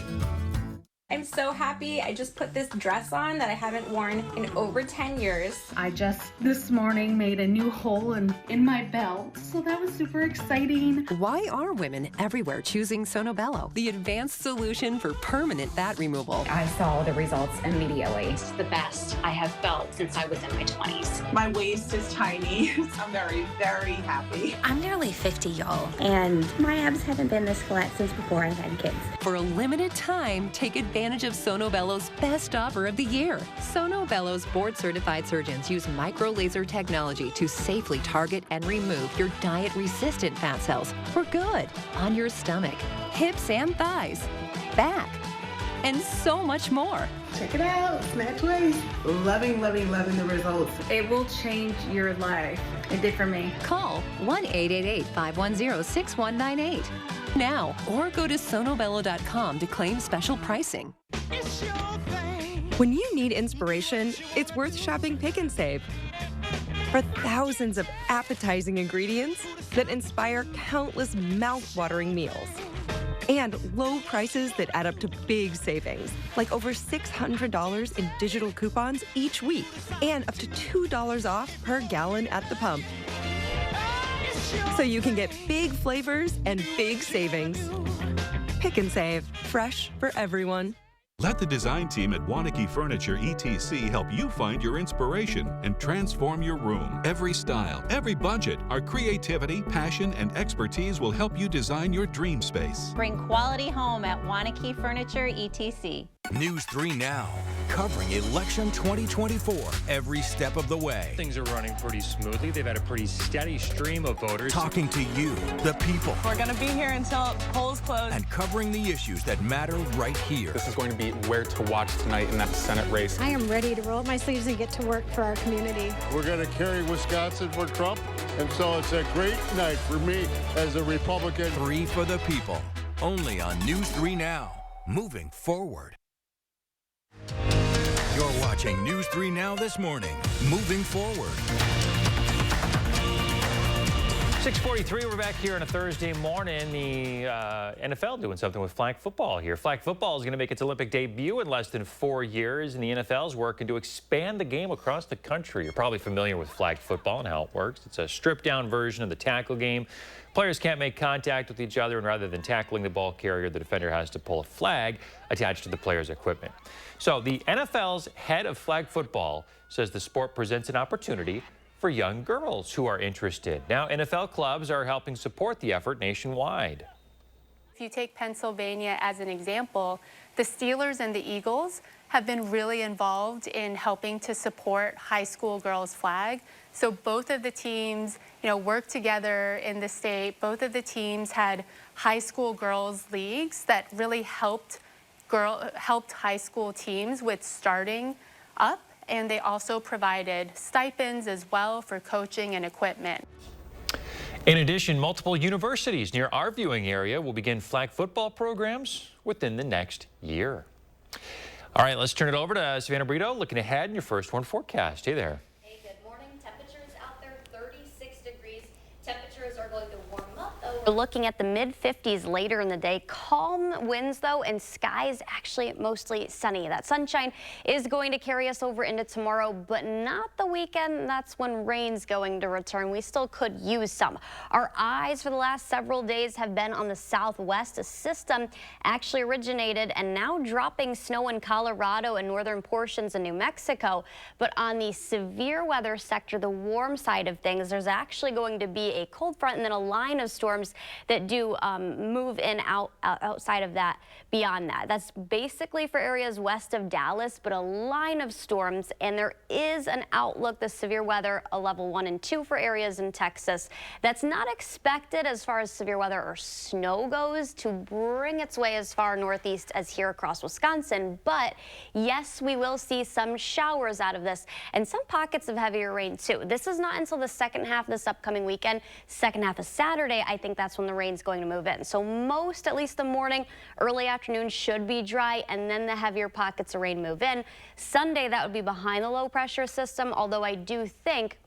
I'm so happy. I just put this dress on that I haven't worn in over 10 years. I just this morning made a new hole in my belt, so that was super exciting. Why are women everywhere choosing Sonobello, the advanced solution for permanent fat removal? I saw the results immediately. It's the best I have felt since I was in my 20s. My waist is tiny. I'm very, very happy. I'm nearly 50, y'all, and my abs haven't been this flat since before I had kids. For a limited time, take advantage of Sonobello's best offer of the year. Sonobello's board-certified surgeons use micro-laser technology to safely target and remove your diet-resistant fat cells for good on your stomach, hips and thighs, back, and so much more. Check it out, Snatch Waist. Loving, loving, loving the results. It will change your life. It did for me. Call 1-888-510-6198 now, or go to sonobello.com to claim special pricing. When you need inspiration, it's worth shopping Pick and Save. For thousands of appetizing ingredients that inspire countless mouth-watering meals. And low prices that add up to big savings, like over $600 in digital coupons each week, and up to $2 off per gallon at the pump. So you can get big flavors and big savings. Pick and Save, fresh for everyone. Let the design team at Wanakee Furniture ETC help you find your inspiration and transform your room. Every style, every budget, our creativity, passion, and expertise will help you design your dream space. Bring quality home at Wanakee Furniture ETC. News 3 Now, covering election 2024 every step of the way. Things are running pretty smoothly. They've had a pretty steady stream of voters. Talking to you, the people. We're going to be here until polls close. And covering the issues that matter right here. This is going to be where to watch tonight in that Senate race. I am ready to roll up my sleeves and get to work for our community. We're going to carry Wisconsin for Trump, and so it's a great night for me as a Republican. 3 for the people, only on News 3 Now, moving forward. You're watching News 3 Now this morning, moving forward. 6:43, we're back here on a Thursday morning. The NFL doing something with flag football here. Flag football is going to make its Olympic debut in less than 4 years, and the NFL is working to expand the game across the country. You're probably familiar with flag football and how it works. It's a stripped-down version of the tackle game. Players can't make contact with each other, and rather than tackling the ball carrier, the defender has to pull a flag attached to the player's equipment. So the NFL's head of flag football says the sport presents an opportunity for young girls who are interested. Now, NFL clubs are helping support the effort nationwide. If you take Pennsylvania as an example, the Steelers and the Eagles have been really involved in helping to support high school girls flag. So both of the teams, work together in the state. Both of the teams had high school girls leagues that really helped high school teams with starting up. And they also provided stipends as well for coaching and equipment. In addition, multiple universities near our viewing area will begin flag football programs within the next year. All right, let's turn it over to Savannah Brito, looking ahead in your first one forecast. Hey there. Hey, good morning. Temperatures out there, 36 degrees. Temperatures are going to warm up, though. We're looking at the mid-50s later in the day. Calm winds, though, and skies actually mostly sunny. That sunshine is going to carry us over into tomorrow, but not the weekend. That's when rain's going to return. We still could use some. Our eyes for the last several days have been on the southwest. A system actually originated and now dropping snow in Colorado and northern portions of New Mexico. But on the severe weather sector, the warm side of things, there's actually going to be a cold front and then a line of storms that do move in outside of that, beyond that. That's basically for areas west of Dallas, but a line of storms, and there is an outlook, the severe weather, a level 1 and 2 for areas in Texas. That's not expected as far as severe weather or snow goes to bring its way as far northeast as here across Wisconsin, but yes, we will see some showers out of this and some pockets of heavier rain too. This is not until the second half of this upcoming weekend. Second half of Saturday, I think that's when the rain's going to move in. So most, at least the morning, early afternoon should be dry, and then the heavier pockets of rain move in. Sunday, that would be behind the low pressure system, although I do think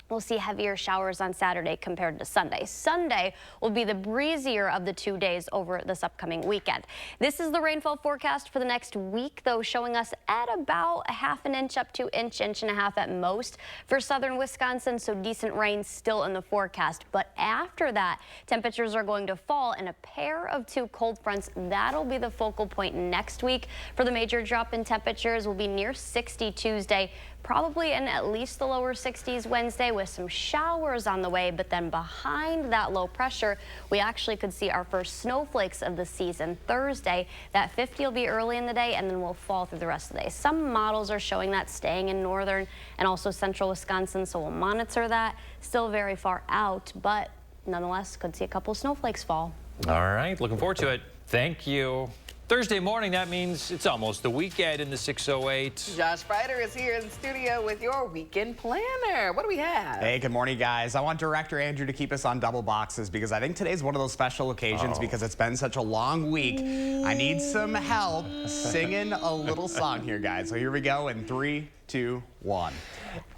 we'll see heavier showers on Saturday compared to Sunday. Sunday will be the breezier of the 2 days over this upcoming weekend. This is the rainfall forecast for the next week, though, showing us at about a half an inch up to inch and a half at most for southern Wisconsin, so decent rain still in the forecast. But after that, temperatures are going to fall, and a pair of 2 cold fronts, that'll be the focal point next week for the major drop in temperatures. Will be near 60 Tuesday, probably in at least the lower 60s Wednesday with some showers on the way, but then behind that low pressure, we actually could see our first snowflakes of the season Thursday. That 50 will be early in the day and then will fall through the rest of the day. Some models are showing that staying in northern and also central Wisconsin, so we'll monitor that. Still very far out, but nonetheless could see a couple snowflakes fall. All right, looking forward to it. Thank you. Thursday morning, that means it's almost the weekend in the 608. Josh Freider is here in the studio with your weekend planner. What do we have? Hey, good morning, guys. I want Director Andrew to keep us on double boxes because I think today's one of those special occasions because it's been such a long week. I need some help singing a little song here, guys. So here we go in 3, 2, 1.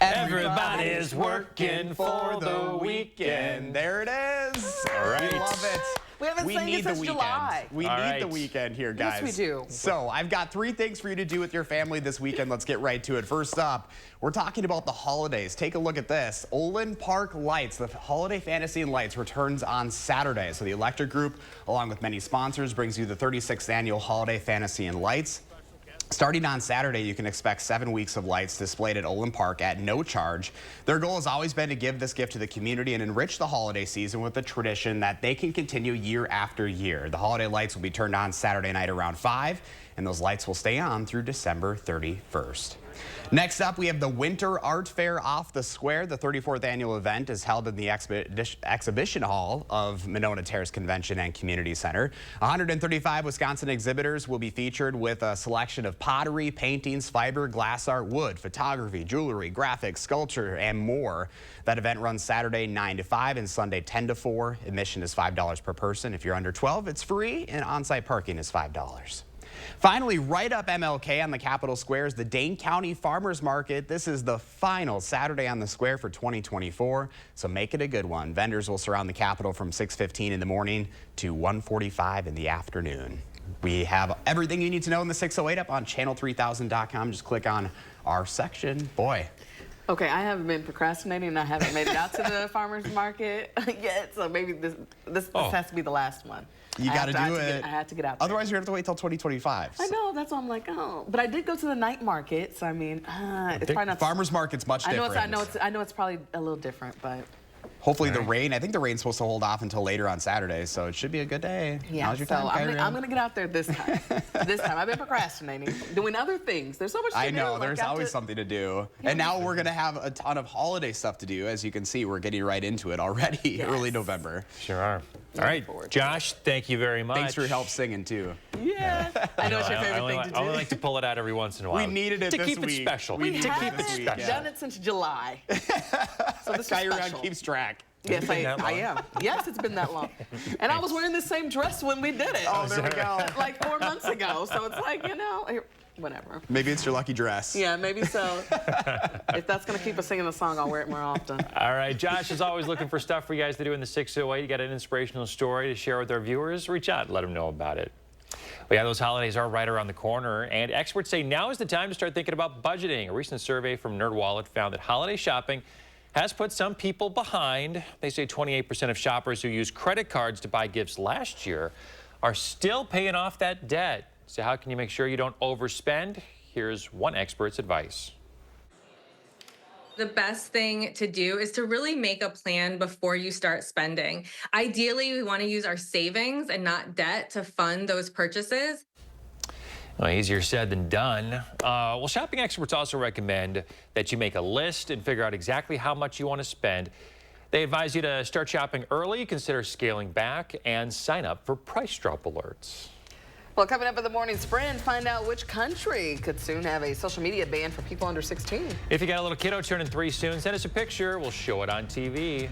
Everybody's working for the weekend. There it is. All right. We love it. We haven't sang it since July. We need the weekend here, guys. Yes, we do. So I've got 3 things for you to do with your family this weekend. Let's get right to it. First up, we're talking about the holidays. Take a look at this. Olin Park Lights, the Holiday Fantasy and Lights, returns on Saturday. So the Electric Group, along with many sponsors, brings you the 36th annual Holiday Fantasy and Lights. Starting on Saturday, you can expect 7 weeks of lights displayed at Olin Park at no charge. Their goal has always been to give this gift to the community and enrich the holiday season with a tradition that they can continue year after year. The holiday lights will be turned on Saturday night around 5, and those lights will stay on through December 31st. Next up, we have the Winter Art Fair off the Square. The 34th annual event is held in the exhibition hall of Monona Terrace Convention and Community Center. 135 Wisconsin exhibitors will be featured with a selection of pottery, paintings, fiber, glass art, wood, photography, jewelry, graphics, sculpture, and more. That event runs Saturday 9 to 5 and Sunday 10 to 4. Admission is $5 per person. If you're under 12, it's free, and on-site parking is $5. Finally, right up MLK on the Capitol Square is the Dane County Farmers Market. This is the final Saturday on the square for 2024, so make it a good one. Vendors will surround the Capitol from 6:15 in the morning to 1:45 in the afternoon. We have everything you need to know in the 608 up on channel3000.com. Just click on our section. Boy. Okay, I haven't been procrastinating and I haven't made it out to the farmer's market yet, so maybe this has to be the last one. You got to do it. I had to get out there. Otherwise, you're going to have to wait till 2025. I know, that's why I'm like, oh. But I did go to the night market, so I mean, it's probably not. Farmer's market's much different. I know it's probably a little different, but. Hopefully the rain, I think the rain's supposed to hold off until later on Saturday, so it should be a good day. Yeah, How's your time, I'm going to get out there this time. This time. I've been procrastinating, doing other things. There's so much to do. I know, there's always something to do. Yeah, and now we're going to have a ton of holiday stuff to do. As you can see, we're getting right into it already, early November. Sure are. All right, Josh, thank you very much. Thanks for your help singing, too. Yeah. I know it's your favorite thing to do. I only like to pull it out every once in a while. We needed it to this keep week. It special. We to keep it special. special. Done it since July. So this Guy is around special. keeps track. Yes, I am. Yes, it's been that long. And I was wearing the same dress when we did it. Oh, there we go. Like 4 months ago. So it's like, you know, whatever. Maybe it's your lucky dress. Yeah, maybe so. If that's going to keep us singing the song, I'll wear it more often. All right, Josh is always looking for stuff for you guys to do in the 608. You got an inspirational story to share with our viewers? Reach out and let them know about it. Well, yeah, those holidays are right around the corner, and experts say now is the time to start thinking about budgeting. A recent survey from NerdWallet found that holiday shopping has put some people behind. They say 28% of shoppers who used credit cards to buy gifts last year are still paying off that debt. So how can you make sure you don't overspend? Here's one expert's advice. The best thing to do is to really make a plan before you start spending. Ideally, we want to use our savings and not debt to fund those purchases. Well, easier said than done. Well, shopping experts also recommend that you make a list and figure out exactly how much you want to spend. They advise you to start shopping early, consider scaling back, and sign up for price drop alerts. Well, coming up in the morning sprint, find out which country could soon have a social media ban for people under 16. If you got a little kiddo turning 3 soon, send us a picture. We'll show it on TV.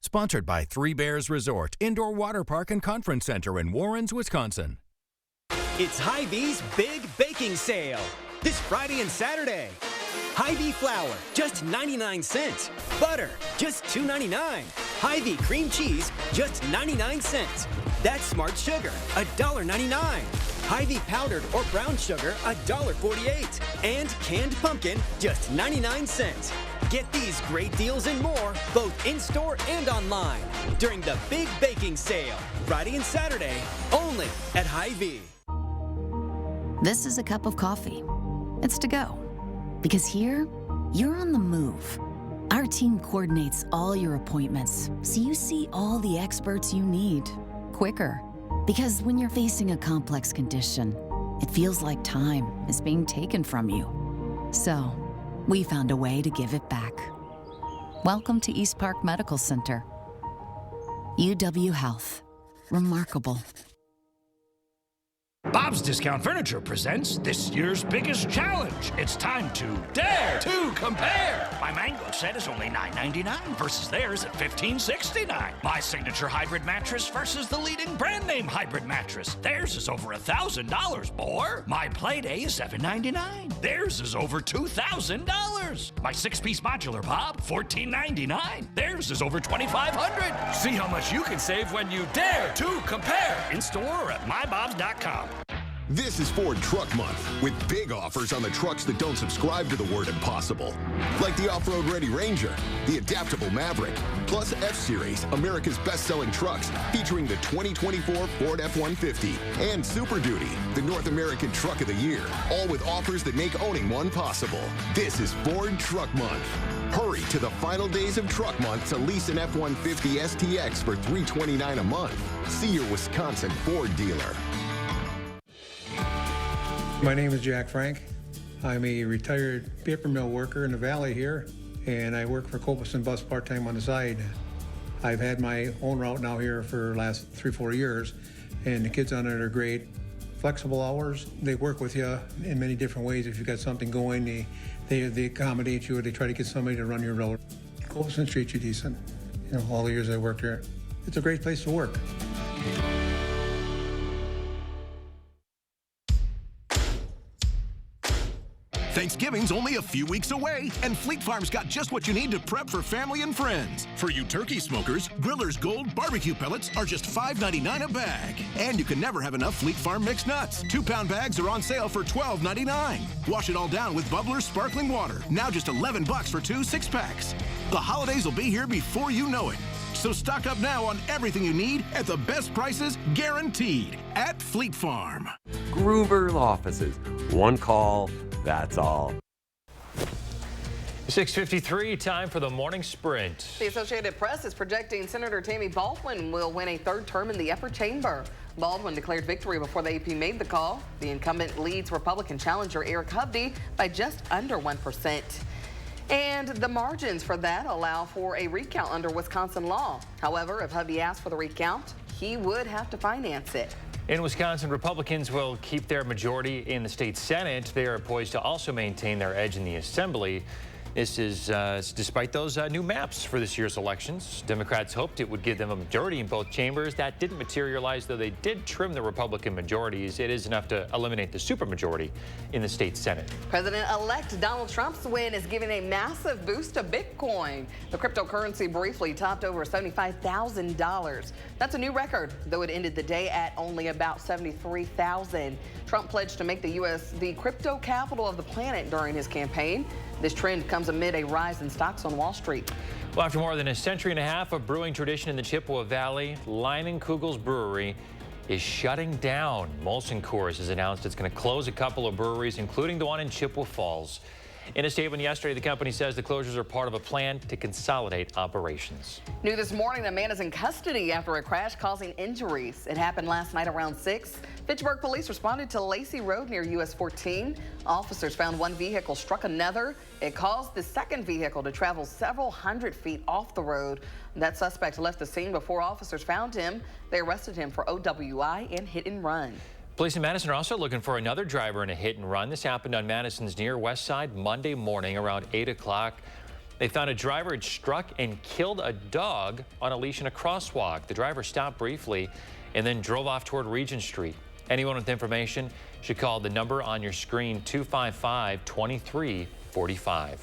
Sponsored by Three Bears Resort, Indoor Water Park and Conference Center in Warrens, Wisconsin. It's Hy-Vee's Big Baking Sale this Friday and Saturday. Hy-Vee flour, just 99 cents. Butter, just $2.99. Hy-Vee cream cheese, just 99 cents. That's smart sugar, $1.99. Hy-Vee powdered or brown sugar, $1.48. And canned pumpkin, just 99 cents. Get these great deals and more, both in-store and online, during the Big Baking Sale, Friday and Saturday, only at Hy-Vee. This is a cup of coffee. It's to go. Because here, you're on the move. Our team coordinates all your appointments, so you see all the experts you need quicker. Because when you're facing a complex condition, it feels like time is being taken from you. So, we found a way to give it back. Welcome to East Park Medical Center. UW Health. Remarkable. Bob's Discount Furniture presents this year's biggest challenge. It's time to dare to compare. My Mango set is only $9.99 versus theirs at $15.69. My signature hybrid mattress versus the leading brand name hybrid mattress. Theirs is over $1,000 more. My Playday is $7.99. Theirs is over $2,000. My 6-piece modular Bob, $14.99. Theirs is over $2,500. See how much you can save when you dare to compare. In store or at mybobs.com. This is Ford Truck Month, with big offers on the trucks that don't subscribe to the word impossible. Like the off-road ready Ranger, the adaptable Maverick, plus F-Series, America's best-selling trucks, featuring the 2024 Ford F-150, and Super Duty, the North American Truck of the Year, all with offers that make owning one possible. This is Ford Truck Month. Hurry to the final days of Truck Month to lease an F-150 STX for $329 a month. See your Wisconsin Ford dealer. My name is Jack Frank. I'm a retired paper mill worker in the valley here, and I work for Copus and Bus part-time on the side. I've had my own route now here for the last 3-4 years, and the kids on it are great. Flexible hours, they work with you in many different ways. If you've got something going, they accommodate you, or they try to get somebody to run your road. Copus treats you decent, all the years I worked here. it's a great place to work. Thanksgiving's only a few weeks away, and Fleet Farm's got just what you need to prep for family and friends. For you turkey smokers, Griller's Gold barbecue pellets are just $5.99 a bag. And you can never have enough Fleet Farm mixed nuts. 2-pound bags are on sale for $12.99. Wash it all down with Bubbler's sparkling water. Now just $11 for 2 6-packs. The holidays will be here before you know it. So stock up now on everything you need at the best prices guaranteed at Fleet Farm. Gruber's offices. One call. That's all. 6:53, time for the morning sprint. The Associated Press is projecting Senator Tammy Baldwin will win a 3rd term in the upper chamber. Baldwin declared victory before the AP made the call. The incumbent leads Republican challenger Eric Hovde by just under 1%. And the margins for that allow for a recount under Wisconsin law. However, if Hovde asks for the recount, he would have to finance it. In Wisconsin, Republicans will keep their majority in the state Senate. They are poised to also maintain their edge in the Assembly. This is despite those new maps for this year's elections. Democrats hoped it would give them a majority in both chambers. That didn't materialize, though they did trim the Republican majorities. It is enough to eliminate the supermajority in the state Senate. President-elect Donald Trump's win is giving a massive boost to Bitcoin. The cryptocurrency briefly topped over $75,000. That's a new record, though it ended the day at only about $73,000. Trump pledged to make the U.S. the crypto capital of the planet during his campaign. This trend comes amid a rise in stocks on Wall Street. Well, after more than a century and a half of brewing tradition in the Chippewa Valley, Leinenkugel's Brewery is shutting down. Molson Coors has announced it's going to close a couple of breweries, including the one in Chippewa Falls. In a statement yesterday, the company says the closures are part of a plan to consolidate operations. New this morning, a man is in custody after a crash causing injuries. It happened last night around 6. Fitchburg police responded to Lacey Road near US 14. Officers found one vehicle struck another. It caused the second vehicle to travel several hundred feet off the road. That suspect left the scene before officers found him. They arrested him for OWI and hit and run. Police in Madison are also looking for another driver in a hit and run. This happened on Madison's near west side Monday morning around 8 o'clock. They found a driver had struck and killed a dog on a leash in a crosswalk. The driver stopped briefly and then drove off toward Regent Street. Anyone with information should call the number on your screen, 255-2345.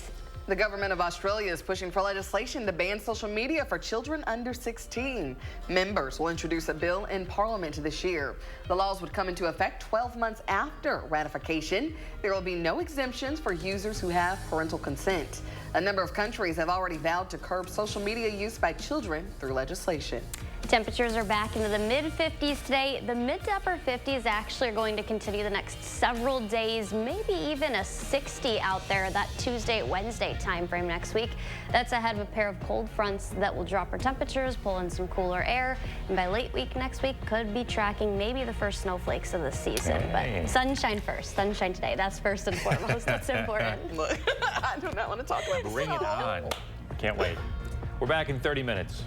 The government of Australia is pushing for legislation to ban social media for children under 16. Members will introduce a bill in Parliament this year. The laws would come into effect 12 months after ratification. There will be no exemptions for users who have parental consent. A number of countries have already vowed to curb social media use by children through legislation. Temperatures are back into the mid-50s today. The mid to upper 50s actually are going to continue the next several days, maybe even a 60 out there that Tuesday, Wednesday time frame next week. That's ahead of a pair of cold fronts that will drop our temperatures, pull in some cooler air, and by late week next week could be tracking maybe the first snowflakes of the season. Hey. But sunshine first, sunshine today. That's first and foremost. That's important. I do not want to talk about this. Bring it on. Can't wait. We're back in 30 minutes.